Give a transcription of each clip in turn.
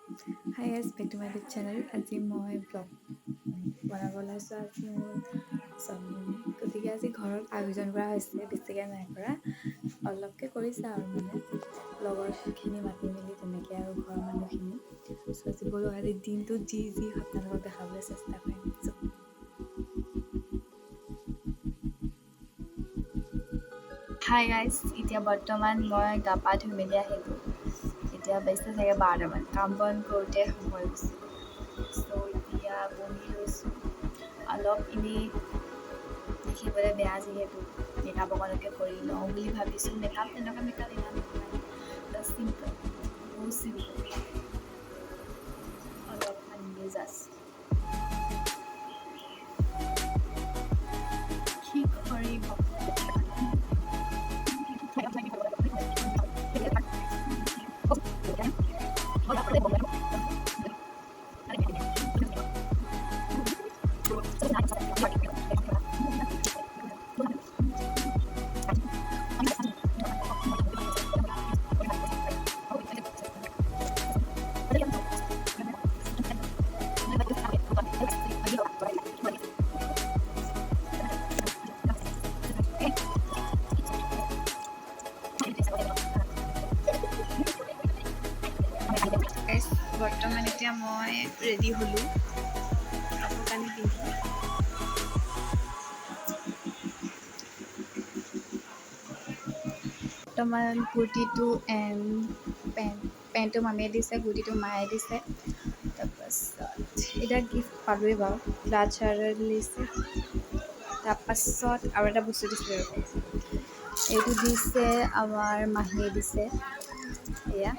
Hi guys, back to my YouTube channel. আজি মই blog বনাব ওলাইছোঁ। আজি মোৰ গতিকে আজি ঘৰত আয়োজন কৰা হৈছে, বেছিকৈ নাই কৰা, অলপকৈ কৰিছে আৰু মানে লগৰখিনি মাতি মেলি তেনেকৈ আৰু ঘৰৰ মানুহখিনি। চ' আজি বোলো আজি দিনটোত যি আপোনালোকক দেখাবলৈ চেষ্টা কৰিম। হাই গাইজ, এতিয়া বৰ্তমান মই গা পা ধুই মেলি আহিলোঁ। এতিয়া বাজিছে চাগে 12টামান, কাম বন কৰোঁতে সময় গৈছে। চ' এতিয়া বহি লৈছোঁ। অলপ এনেই দেখিবলৈ বেয়া যিহেতু মেকআপ অকণকে কৰি লওঁ বুলি ভাবিছোঁ। মেকআপ তেনেকুৱা মেকআপ ইমান নহয়, জাষ্ট চিম্পল, বহুত চিম্পল, অলপমান এনেই জাষ্ট কি কৰিম। বৰ্তমান এতিয়া মই ৰেডি হ'লোঁ কাপোৰ কানি পিন্ধি। বৰ্তমান কুৰ্তিটো এণ্ড পেণ্টটো মামীয়ে দিছে, কুৰ্তিটো মায়ে দিছে। তাৰপাছত এতিয়া গিফ্ট পালোঁৱেই বাৰু, ক্লাথ চাৰ্জাৰ দিছে। তাৰপাছত আৰু এটা বস্তু দিছিলে, এইটো দিছে আমাৰ মাহীয়ে দিছে। এয়া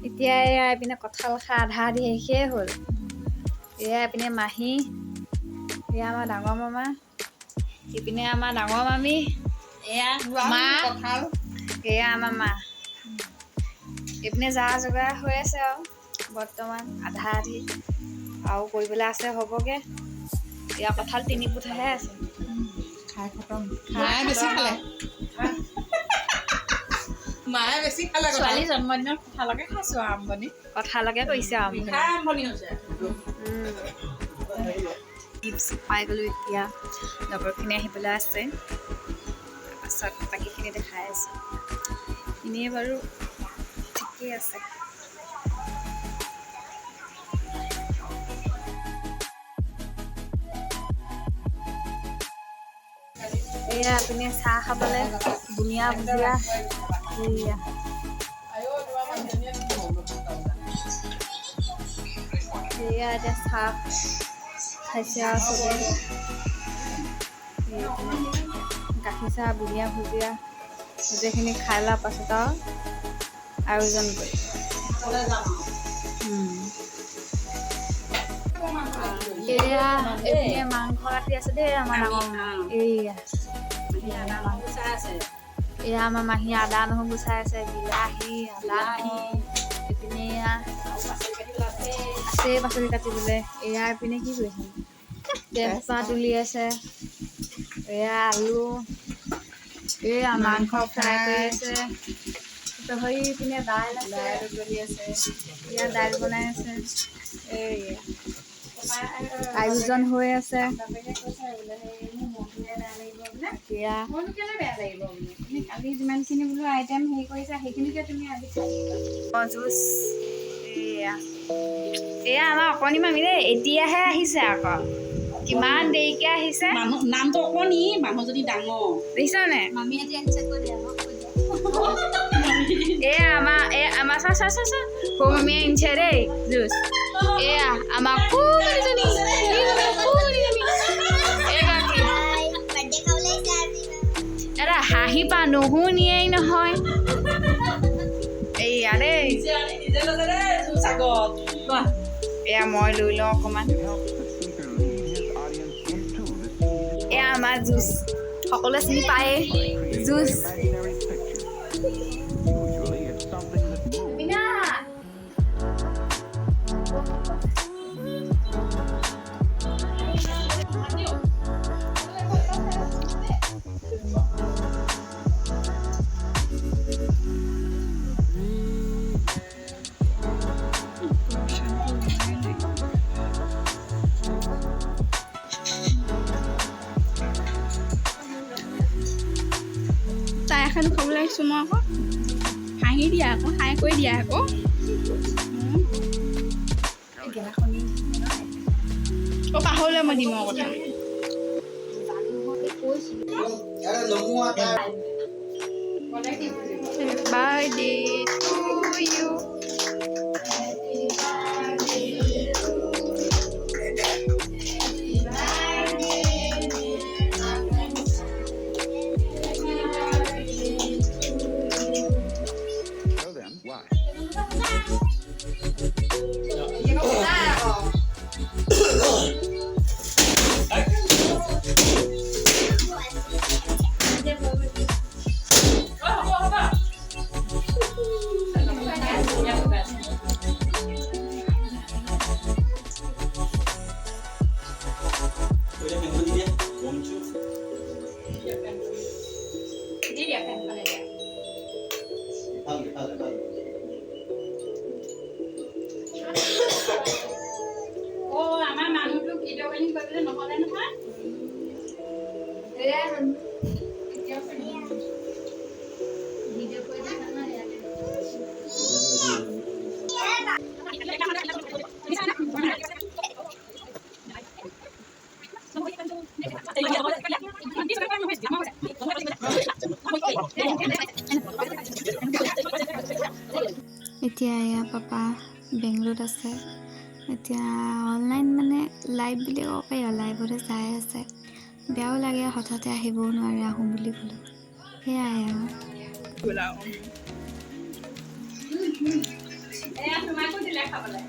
এতিয়া এয়া এইপিনে কঁঠাল খাই আধা আধি শেষেই হ'ল। এয়া এইপিনে মাহী, এয়া আমাৰ ডাঙৰ মামা, ইপিনে আমাৰ ডাঙৰ মামী, এয়া মা, এয়া আমাৰ মা। এইপিনে যা যোগাৰ হৈ আছে আৰু বৰ্তমান আধা আধি, আৰু কৰিবলৈ আছে হ'বগৈ। এয়া কঁঠাল 3 ফুটহে আছে, খাই খতম। মায়ে বেছি খালে। মায়ে বেছি খালে। ছোৱালী জন্মদিনত কঁঠালকে খাইছোঁ আৰু আৰম্ভণি, কঁঠালকে কৰিছে আৰম্ভণি হৈছে। গিফ্ট পাই গ'লোঁ। এতিয়া লগৰখিনি আহিবলৈ আছে, তাৰপাছত বাকীখিনি দেখাই আছোঁ। এনেই বাৰু ঠিকেই আছে। এয়া আপুনি চাহ খাবলৈ বুনিয়া ভুজিয়া, এয়া এয়া এতিয়া চাহ খাইছে আৰু চবেই। গাখীৰ চাহ, বুনিয়া ভুজিয়া গোটেইখিনি খাই লোৱাৰ পাছত আৰু আয়োজন কৰি এয়া এইপিনে মাংস কাটি আছে দেই আমাৰ ডাঙৰ এয়া এয়া আমাৰ মাহী আদা নহৰু গুচাই আছে, বিলাহী, আদা নহৰু। এইপিনে এয়া আছে পাচলি কাটিবলৈ। এয়া এইপিনে কি কৰিছে, তেজপাত তুলি আছে। এয়া আলু, এয়া মাংস ফ্ৰাই কৰি আছে। পিনে দাইল আছে, এয়া দাইল বনাই আছে। এয়া আয়োজন হৈ আছে। এতিয়া কালি যিমানখিনি বোলো আইটেম হেৰি কৰিছা, সেইখিনিকে তুমি আজি জুচ। এয়া আমাৰ অকণি মামী দেই, এতিয়াহে আহিছে আকৌ, কিমান দেৰিকে আহিছে। মানুহ নামটো অকণি, মানুহজনী ডাঙৰ। দেখিছানে মামী আজি আহিছে, কৈ দিয়া এয়া আমাৰ চা সৰু মামীয়ে আনিছে দেই জুচ। এয়া আমাৰ কোনজনী এটা হাঁহি পা নুশুনিয়েই নহয়। এইয়া দেই, এয়া মই লৈ লওঁ অকণমান। এয়া আমাৰ জুচ, সকলোৱে চিনি পায়েই জুচ। আহিছোঁ মই আকৌ হাঁহি দিয়া আকৌ হাঁহি কৰি দিয়া আকৌ গেলাখনি অ' পাহৰিলে মই ডিমৰ কথা birthday to you Well then, why? অ' আমাৰ মানুহটো ভিডিঅ' কলিং কৰিবলৈ নহ'লে নহয় এতিয়া এয়া পাপা বেংগলোৰত আছে এতিয়া অনলাইন মানে লাইভ বুলি ক'ব পাৰি আৰু লাইভতে চাই আছে বেয়াও লাগে হঠাতে আহিবও নোৱাৰে আহোঁ বুলি ক'লোঁ সেয়াই আৰু তোমাকো দিলে খাবলৈ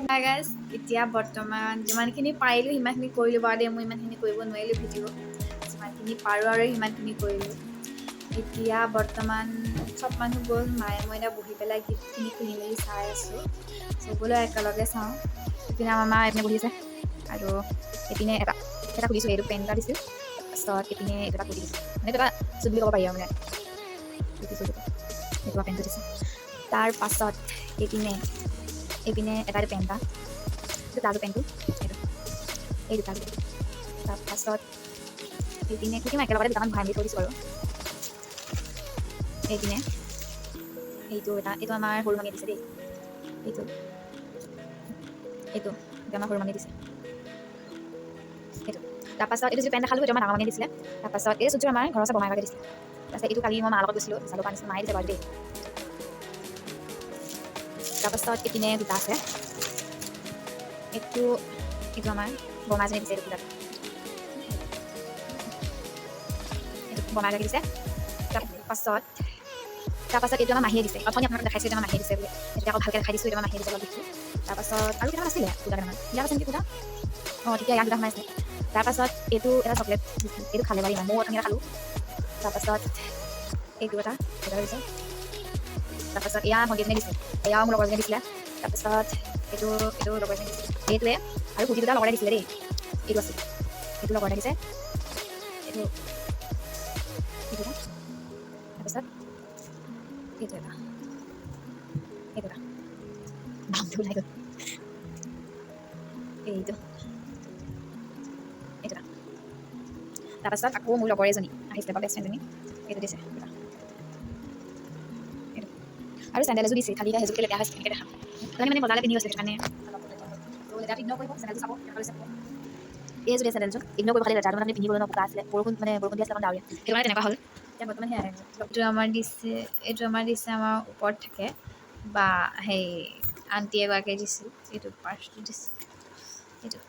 হাই গাইজ এতিয়া বৰ্তমান যিমানখিনি পাৰিলোঁ সিমানখিনি কৰিলোঁ বাৰু দেই মই ইমানখিনি কৰিব নোৱাৰিলোঁ ভিডিঅ' যিমানখিনি পাৰোঁ আৰু সিমানখিনি কৰিলোঁ এতিয়া বৰ্তমান চব মানুহ গ'ল মায়ে মই এতিয়া বহি পেলাই গীতখিনি খুলি মেলি চাই আছোঁ চবলৈ একেলগে চাওঁ ইপিনে আমাৰ মা এইপিনে বহি আছে আৰু এইপিনে এটা খুলিছোঁ এইটো পেন এটা দিছোঁ তাৰপাছত এইপিনে এইটো এটা খুলি দিছোঁ মানে এটা চুট বুলি ক'ব পাৰি আৰু মানে এইটো পেনটো দিছোঁ তাৰপাছত এইপিনে এটা পেন এটা এইটো প্লাজো পেনটো এইটো প্লাজো তাৰপাছত এইপিনে কি মই একেলগতে দুটামান ভৰাই মেলি থৈ দিছোঁ বাৰু এইপিনে এইটো আমাৰ সৰু মামীয়ে দিছে দেই এইটো আমাৰ সৰু মামীয়ে দিছে এইটো তাৰপাছত এইটো যিটো পেন দেখালোঁ এইটো আমাৰ ডাঙৰ মামীয়ে দিছিলে তাৰপাছত এই চুটযোৰ আমাৰ ঘৰৰ ওচৰত বমাই দিছিলে তাৰপাছত এইটো কালি মই মাৰ লগত গৈছিলোঁ চালোঁ পানী মায়ে দিছে বাৰু দেই তাৰপাছত এইপিনে দুটা আছে এইটো আমাৰ বমাজনীয়ে দিছে এইটো পূজাটো এইটো বমাইগৰাকী দিছে তাৰপাছত এইটো আমাৰ মাহীয়ে দিছে অথনি আপোনালোকক দেখাইছোঁ এইটো আমাৰ মাহীয়ে দিছে বুলি এতিয়া আকৌ ভালকৈ দেখাই দিছোঁ এইটো আমাৰ মাহীয়ে দিছে অলপ দিছোঁ তাৰপাছত আৰু কেইটামান আছিলে পূজা কেইটামান ইয়াত আছে নেকি পূজা অঁ তেতিয়া ইয়াত দুটা সোমাইছিলে তাৰপাছত এইটো এটা চকলেট এইটো খালে বাৰু ইমান ময়ো অথনি খালোঁ তাৰপাছত এইটো এটা দিছে তাৰপাছত এয়া ভণ্টিজনীয়ে দিছে এয়াও মোৰ লগৰজনীয়ে দিছিলে তাৰপাছত এইটো লগৰজনীয়ে দিছে এইটোৱে আৰু কুৰ্তি দুটা লগতে দিছিলে দেই এইটো আছে এইটো লগতে দিছে এইটো তাৰপিছত এইটো এটা দামটো ওলাই গ'ল এইটো তাৰপাছত আকৌ মোৰ লগৰ এজনী আহিছিলে বা বেষ্ট ফ্ৰেণ্ডজনী এইটো দিছে আৰু চেণ্ডেল এযোৰ দিছে খালি এতিয়া সেইযোৰকে লেতেৰা হৈছে এনেকৈ দেখাম মানে বজাৰলৈ পিন্ধি গৈছে সেইকাৰণে লেতেৰাটো ইগনৰ কৰিব চেণ্ডেলযোৰ চাব এইযোৰ দিয়ে চেণ্ডেলযোৰ ইগনৰ কৰিব খালি লেতেৰাটো মানে পিন্ধিবলৈ ন বোকা আছিলে বৰষুণ দি আছিলে অকণ ডাৱৰীয়া সেইটো কাৰণে তেনেকুৱা হ'ল এতিয়া বৰ্তমান সেয়াই এইটো আমাৰ দিছে আমাৰ ওপৰত থাকে বা সেই আণ্টি এগৰাকীয়ে দিছিল এইটো পাৰ্চটো দিছে এইটো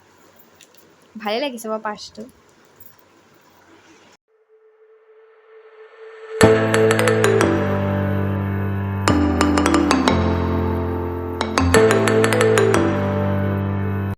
ভালেই লাগিছে বাৰু পাৰ্চটো